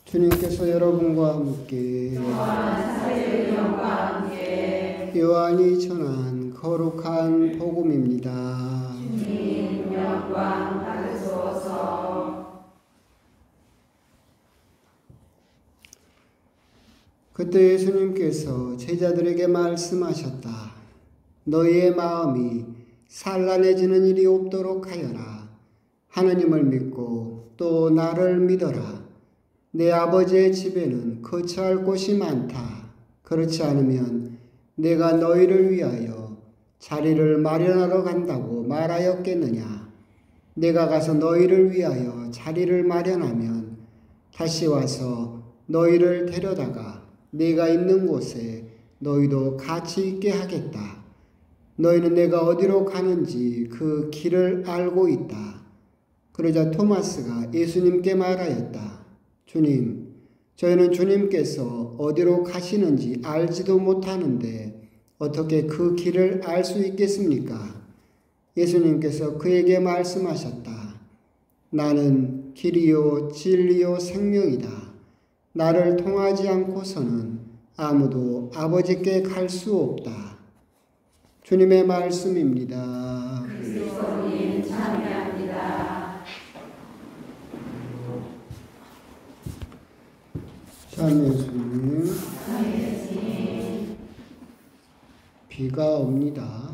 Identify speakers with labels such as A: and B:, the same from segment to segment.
A: 주님께서 여러분과 함께 요한이 전한 거룩한 복음입니다.
B: 주님 영광 받으소서.
A: 그때 예수님께서 제자들에게 말씀하셨다. 너희의 마음이 산란해지는 일이 없도록 하여라. 하느님을 믿고 또 나를 믿어라. 내 아버지의 집에는 거처할 곳이 많다. 그렇지 않으면 내가 너희를 위하여 자리를 마련하러 간다고 말하였겠느냐. 내가 가서 너희를 위하여 자리를 마련하면 다시 와서 너희를 데려다가 내가 있는 곳에 너희도 같이 있게 하겠다. 너희는 내가 어디로 가는지 그 길을 알고 있다. 그러자 토마스가 예수님께 말하였다. 주님, 저희는 주님께서 어디로 가시는지 알지도 못하는데 어떻게 그 길을 알 수 있겠습니까? 예수님께서 그에게 말씀하셨다. 나는 길이요 진리요 생명이다. 나를 통하지 않고서는 아무도 아버지께 갈 수 없다. 주님의 말씀입니다.
B: 그리스도님 찬양합니다.
A: 참 예수님, 비가 옵니다.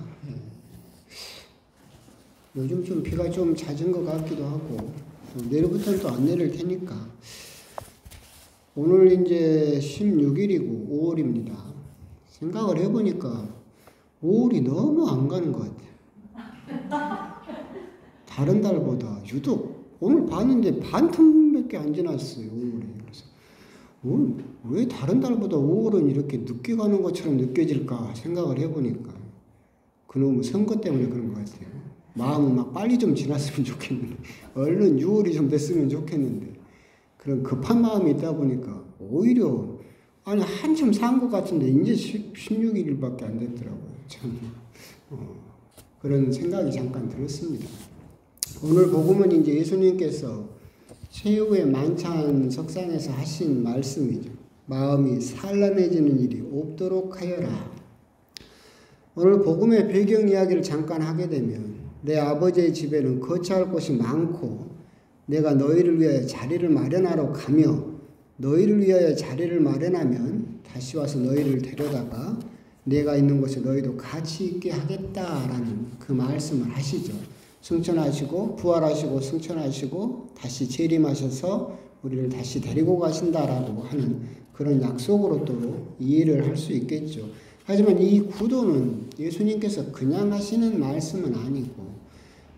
A: 요즘 좀 비가 좀 잦은 것 같기도 하고 내일부터는 또 안 내릴 테니까 오늘 이제 16일이고 5월입니다. 생각을 해보니까 5월이 너무 안 가는 것 같아요. 다른 달보다 유독 오늘 봤는데 반 틈밖에 안 지났어요. 5월에. 그래서 왜 다른 달보다 5월은 이렇게 늦게 가는 것처럼 느껴질까 생각을 해보니까 그놈의 선거 때문에 그런 것 같아요. 마음은 막 빨리 좀 지났으면 좋겠는데 얼른 6월이 좀 됐으면 좋겠는데 그런 급한 마음이 있다 보니까 오히려 아니 한참 산 것 같은데 이제 16일밖에 안 됐더라고요. 참 그런 생각이 잠깐 들었습니다. 오늘 복음은 이제 예수님께서 최후의 만찬 석상에서 하신 말씀이죠. 마음이 산란해지는 일이 없도록 하여라. 오늘 복음의 배경 이야기를 잠깐 하게 되면 내 아버지의 집에는 거처할 곳이 많고 내가 너희를 위하여 자리를 마련하러 가며 너희를 위하여 자리를 마련하면 다시 와서 너희를 데려다가 내가 있는 곳에 너희도 같이 있게 하겠다라는 그 말씀을 하시죠. 승천하시고 부활하시고 승천하시고 다시 재림하셔서 우리를 다시 데리고 가신다라고 하는 그런 약속으로 또 이해를 할 수 있겠죠. 하지만 이 구도는 예수님께서 그냥 하시는 말씀은 아니고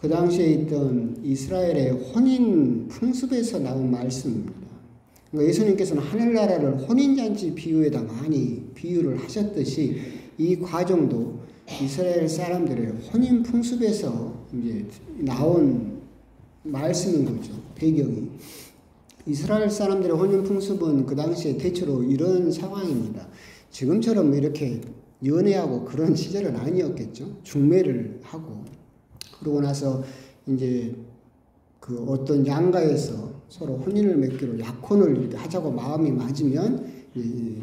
A: 그 당시에 있던 이스라엘의 혼인 풍습에서 나온 말씀입니다. 그러니까 예수님께서는 하늘나라를 혼인잔치 비유에다 많이 비유를 하셨듯이 이 과정도 이스라엘 사람들의 혼인 풍습에서 이제 나온 말씀인 거죠. 배경이. 이스라엘 사람들의 혼인 풍습은 그 당시에 대체로 이런 상황입니다. 지금처럼 이렇게 연애하고 그런 시절은 아니었겠죠. 중매를 하고 그러고 나서 이제 그 어떤 양가에서 서로 혼인을 맺기로 약혼을 하자고 마음이 맞으면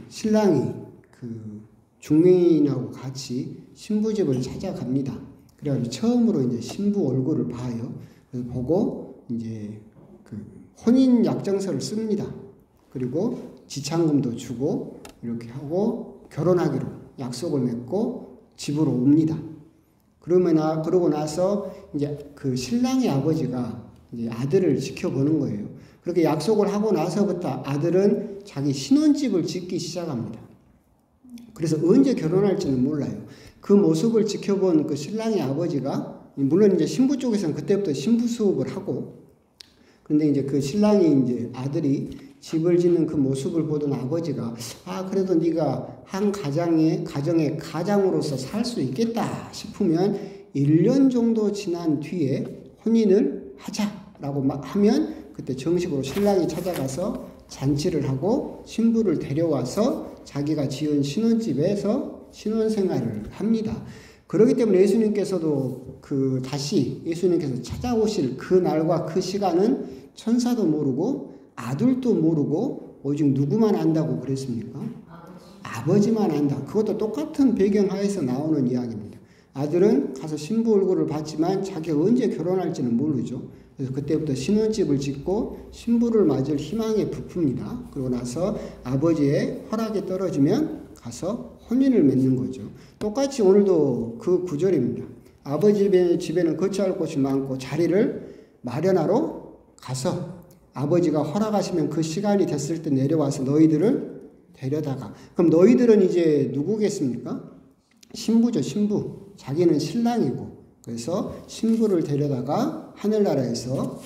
A: 신랑이 그 중매인하고 같이 신부집을 찾아갑니다. 그래가지고 처음으로 이제 신부 얼굴을 봐요. 그래서 보고 이제 그 혼인 약정서를 씁니다. 그리고 지참금도 주고 이렇게 하고 결혼하기로 약속을 맺고 집으로 옵니다. 그러고 나서 이제 그 신랑의 아버지가 이제 아들을 지켜보는 거예요. 그렇게 약속을 하고 나서부터 아들은 자기 신혼집을 짓기 시작합니다. 그래서 언제 결혼할지는 몰라요. 그 모습을 지켜본 그 신랑의 아버지가 물론 이제 신부 쪽에서는 그때부터 신부 수업을 하고 그런데 이제 그 신랑이 이제 아들이 집을 짓는 그 모습을 보던 아버지가 그래도 네가 한 가정의 가장으로서 살 수 있겠다 싶으면 1년 정도 지난 뒤에 혼인을 하자라고 막 하면 그때 정식으로 신랑이 찾아가서 잔치를 하고 신부를 데려와서 자기가 지은 신혼집에서 신혼생활을 합니다. 그렇기 때문에 예수님께서도 다시 예수님께서 찾아오실 그 날과 그 시간은 천사도 모르고 아들도 모르고 오직 누구만 안다고 그랬습니까? 아버지만 안다. 그것도 똑같은 배경하에서 나오는 이야기입니다. 아들은 가서 신부 얼굴을 봤지만 자기가 언제 결혼할지는 모르죠. 그래서 그때부터 신혼집을 짓고 신부를 맞을 희망에 부풉니다. 그러고 나서 아버지의 허락이 떨어지면 가서 혼인을 맺는 거죠. 똑같이 오늘도 그 구절입니다. 아버지 집에는 거처할 곳이 많고 자리를 마련하러 가서 아버지가 허락하시면 그 시간이 됐을 때 내려와서 너희들을 데려다가. 그럼 너희들은 이제 누구겠습니까? 신부죠, 신부. 자기는 신랑이고. 그래서 신부를 데려다가 하늘나라에서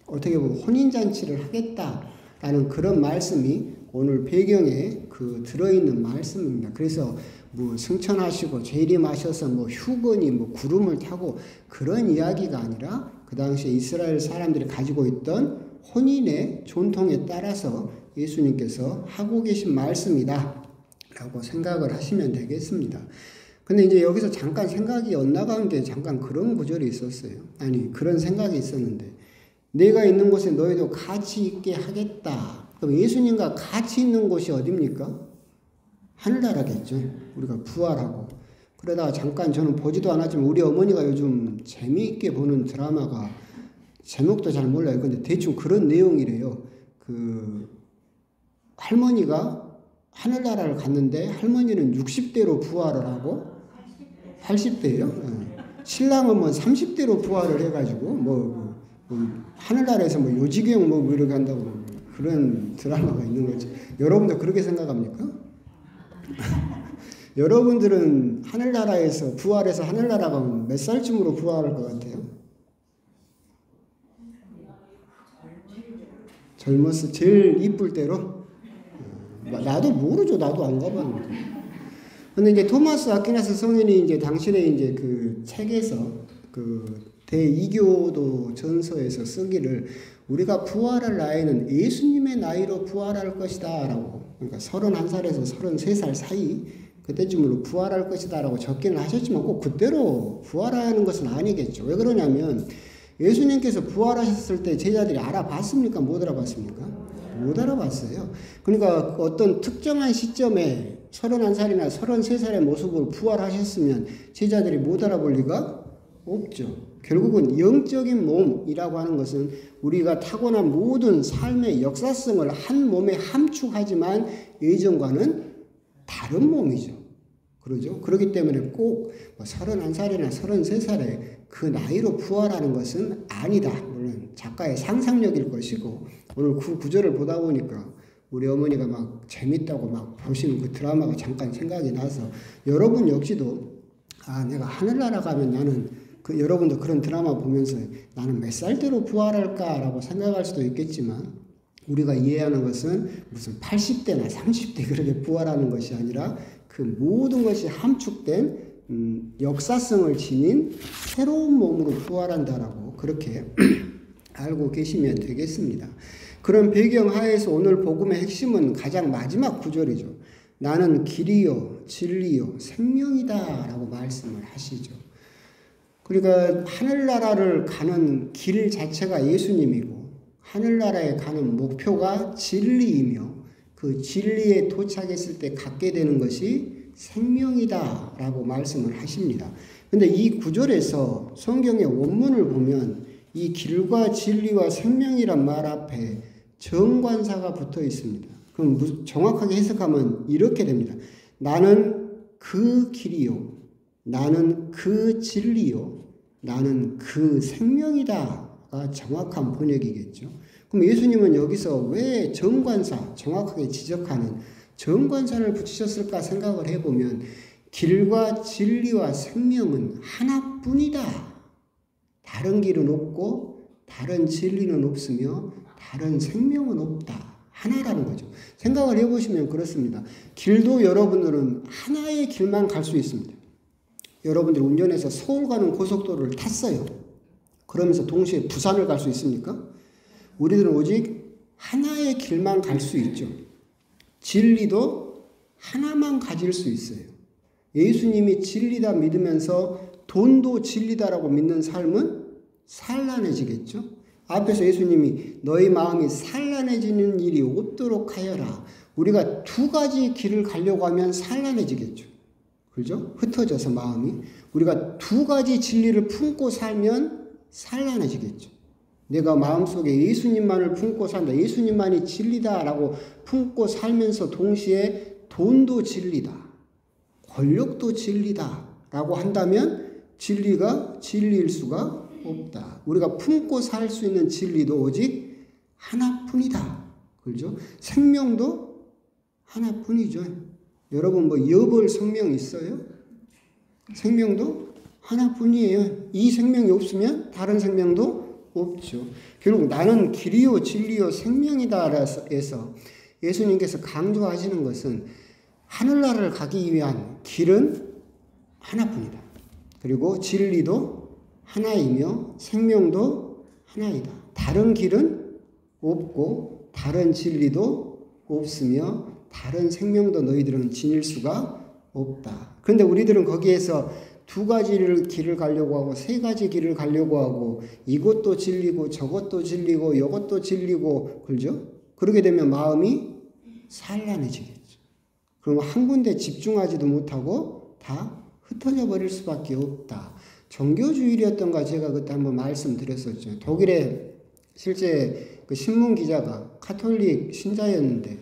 A: 어떻게 보면 혼인잔치를 하겠다라는 그런 말씀이 오늘 배경에 그 들어있는 말씀입니다. 그래서 뭐 승천하시고 재림하셔서 뭐 휴건이 뭐 구름을 타고 그런 이야기가 아니라 그 당시에 이스라엘 사람들이 가지고 있던 혼인의 전통에 따라서 예수님께서 하고 계신 말씀이다 라고 생각을 하시면 되겠습니다. 근데 이제 여기서 잠깐 생각이 엇나간 게 잠깐 그런 구절이 있었어요. 아니, 그런 생각이 있었는데, 내가 있는 곳에 너희도 같이 있게 하겠다. 그럼 예수님과 같이 있는 곳이 어딥니까? 하늘나라겠죠. 우리가 부활하고. 그러다가 잠깐 저는 보지도 않았지만 우리 어머니가 요즘 재미있게 보는 드라마가 제목도 잘 몰라요. 근데 대충 그런 내용이래요. 그 할머니가 하늘나라를 갔는데 할머니는 60대로 부활을 하고 80대예요. 신랑은 뭐 30대로 부활을 해가지고 뭐 하늘나라에서 뭐 요지경 뭐 이렇게 한다고 그런 드라마가 있는 거지. 여러분도 그렇게 생각합니까? 여러분들은 하늘나라에서 부활해서 하늘나라 가면 몇 살쯤으로 부활할 것 같아요? 젊었을 제일 이쁠 때로? 나도 모르죠. 나도 안 가봤는데. 근데 이제 토마스 아퀴나스 성인이 이제 당신의 이제 그 책에서 그 대이교도 전서에서 쓰기를 우리가 부활할 나이는 예수님의 나이로 부활할 것이다 라고, 그러니까 31살에서 33살 사이 그때쯤으로 부활할 것이다 라고 적기는 하셨지만 꼭 그때로 부활하는 것은 아니겠죠. 왜 그러냐면 예수님께서 부활하셨을 때 제자들이 알아봤습니까? 못 알아봤습니까? 못 알아봤어요. 그러니까 어떤 특정한 시점에 31살이나 33살의 모습으로 부활하셨으면 제자들이 못 알아볼 리가 없죠. 결국은 영적인 몸이라고 하는 것은 우리가 타고난 모든 삶의 역사성을 한 몸에 함축하지만 예전과는 다른 몸이죠. 그러죠. 그렇기 때문에 꼭 31살이나 33살에 그 나이로 부활하는 것은 아니다. 물론 작가의 상상력일 것이고, 오늘 그 구절을 보다 보니까 우리 어머니가 막 재밌다고 막 보시는 그 드라마가 잠깐 생각이 나서, 여러분 역시도 내가 하늘나라 가면 나는 여러분도 그런 드라마 보면서 나는 몇 살대로 부활할까라고 생각할 수도 있겠지만, 우리가 이해하는 것은 무슨 80대나 30대 그렇게 부활하는 것이 아니라 그 모든 것이 함축된 역사성을 지닌 새로운 몸으로 부활한다라고 그렇게 알고 계시면 되겠습니다. 그런 배경 하에서 오늘 복음의 핵심은 가장 마지막 구절이죠. 나는 길이요 진리요 생명이다 라고 말씀을 하시죠. 그러니까 하늘나라를 가는 길 자체가 예수님이고 하늘나라에 가는 목표가 진리이며 그 진리에 도착했을 때 갖게 되는 것이 생명이다 라고 말씀을 하십니다. 근데 이 구절에서 성경의 원문을 보면 이 길과 진리와 생명이란 말 앞에 정관사가 붙어 있습니다. 그럼 정확하게 해석하면 이렇게 됩니다. 나는 그 길이요, 나는 그 진리요, 나는 그 생명이다가 정확한 번역이겠죠. 그럼 예수님은 여기서 왜 정관사, 정확하게 지적하는 정관사를 붙이셨을까 생각을 해보면 길과 진리와 생명은 하나뿐이다. 다른 길은 없고 다른 진리는 없으며 다른 생명은 없다. 하나라는 거죠. 생각을 해보시면 그렇습니다. 길도 여러분들은 하나의 길만 갈 수 있습니다. 여러분들이 운전해서 서울 가는 고속도로를 탔어요. 그러면서 동시에 부산을 갈 수 있습니까? 우리들은 오직 하나의 길만 갈 수 있죠. 진리도 하나만 가질 수 있어요. 예수님이 진리다 믿으면서 돈도 진리다라고 믿는 삶은 산란해지겠죠. 앞에서 예수님이 너희 마음이 산란해지는 일이 없도록 하여라. 우리가 두 가지 길을 가려고 하면 산란해지겠죠. 그죠? 흩어져서 마음이. 우리가 두 가지 진리를 품고 살면 산란해지겠죠. 내가 마음속에 예수님만을 품고 산다. 예수님만이 진리다라고 품고 살면서 동시에 돈도 진리다. 권력도 진리다라고 한다면 진리가 진리일 수가 없다. 우리가 품고 살 수 있는 진리도 오직 하나뿐이다. 그렇죠? 생명도 하나뿐이죠. 여러분 뭐 여벌 생명 있어요? 생명도 하나뿐이에요. 이 생명이 없으면 다른 생명도 없죠. 결국 나는 길이요 진리요 생명이다 해서 예수님께서 강조하시는 것은 하늘나라를 가기 위한 길은 하나뿐이다. 그리고 진리도 하나이며 생명도 하나이다. 다른 길은 없고 다른 진리도 없으며 다른 생명도 너희들은 지닐 수가 없다. 그런데 우리들은 거기에서 두 가지를 길을 가려고 하고 세 가지 길을 가려고 하고 이것도 진리고 저것도 진리고 이것도 진리고 그러죠? 그러게 되면 마음이 산란해지겠죠. 그럼 한 군데 집중하지도 못하고 다 흩어져 버릴 수밖에 없다. 종교주일이었던가 제가 그때 한번 말씀드렸었죠. 독일에 실제 그 신문 기자가 카톨릭 신자였는데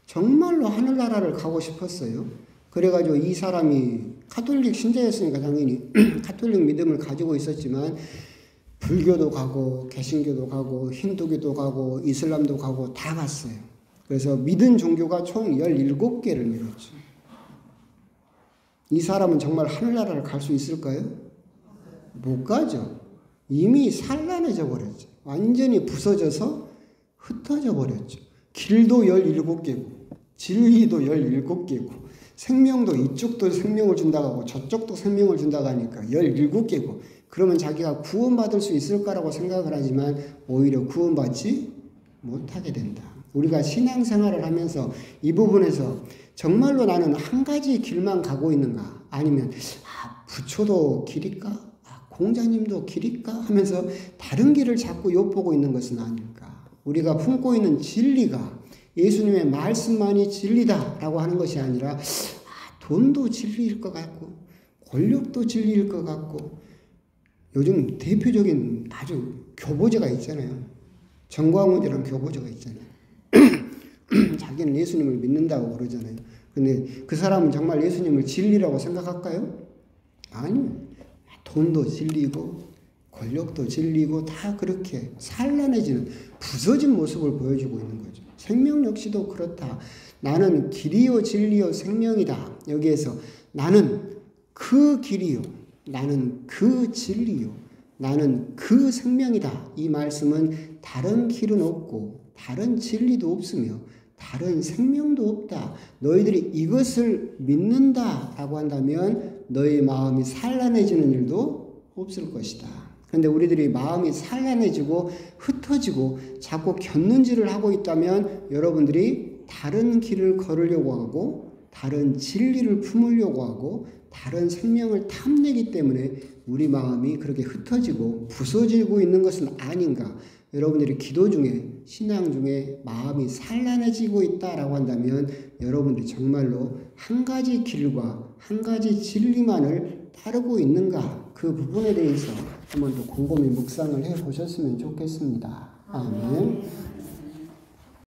A: 정말로 하늘나라를 가고 싶었어요. 그래가지고 이 사람이 카톨릭 신자였으니까 당연히 카톨릭 믿음을 가지고 있었지만 불교도 가고 개신교도 가고 힌두교도 가고 이슬람도 가고 다 갔어요. 그래서 믿은 종교가 총 17개를 믿었죠. 이 사람은 정말 하늘나라를 갈 수 있을까요? 못 가죠. 이미 산란해져 버렸죠. 완전히 부서져서 흩어져 버렸죠. 길도 17개고 진리도 17개고 생명도 이쪽도 생명을 준다고 하고 저쪽도 생명을 준다고 하니까 17개고 그러면 자기가 구원받을 수 있을까라고 생각을 하지만 오히려 구원받지 못하게 된다. 우리가 신앙생활을 하면서 이 부분에서 정말로 나는 한 가지 길만 가고 있는가 아니면 부처도 길일까? 공자님도 길일까? 하면서 다른 길을 자꾸 엿보고 있는 것은 아닐까? 우리가 품고 있는 진리가 예수님의 말씀만이 진리다라고 하는 것이 아니라 돈도 진리일 것 같고 권력도 진리일 것 같고 요즘 대표적인 아주 교보제가 있잖아요. 정광훈이라는 교보제가 있잖아요. 자기는 예수님을 믿는다고 그러잖아요. 근데 그 사람은 정말 예수님을 진리라고 생각할까요? 아니요. 돈도 진리고 권력도 진리고 다 그렇게 산란해지는 부서진 모습을 보여주고 있는 거죠. 생명 역시도 그렇다. 나는 길이요 진리요 생명이다. 여기에서 나는 그 길이요. 나는 그 진리요. 나는 그 생명이다. 이 말씀은 다른 길은 없고 다른 진리도 없으며 다른 생명도 없다. 너희들이 이것을 믿는다라고 한다면 너희 마음이 산란해지는 일도 없을 것이다. 그런데 우리들이 마음이 산란해지고 흩어지고 자꾸 곁눈질을 하고 있다면 여러분들이 다른 길을 걸으려고 하고 다른 진리를 품으려고 하고 다른 생명을 탐내기 때문에 우리 마음이 그렇게 흩어지고 부서지고 있는 것은 아닌가. 여러분들이 기도 중에 신앙 중에 마음이 산란해지고 있다라고 한다면 여러분들이 정말로 한 가지 길과 한 가지 진리만을 따르고 있는가 그 부분에 대해서 한번 더 곰곰이 묵상을 해 보셨으면 좋겠습니다. 아멘.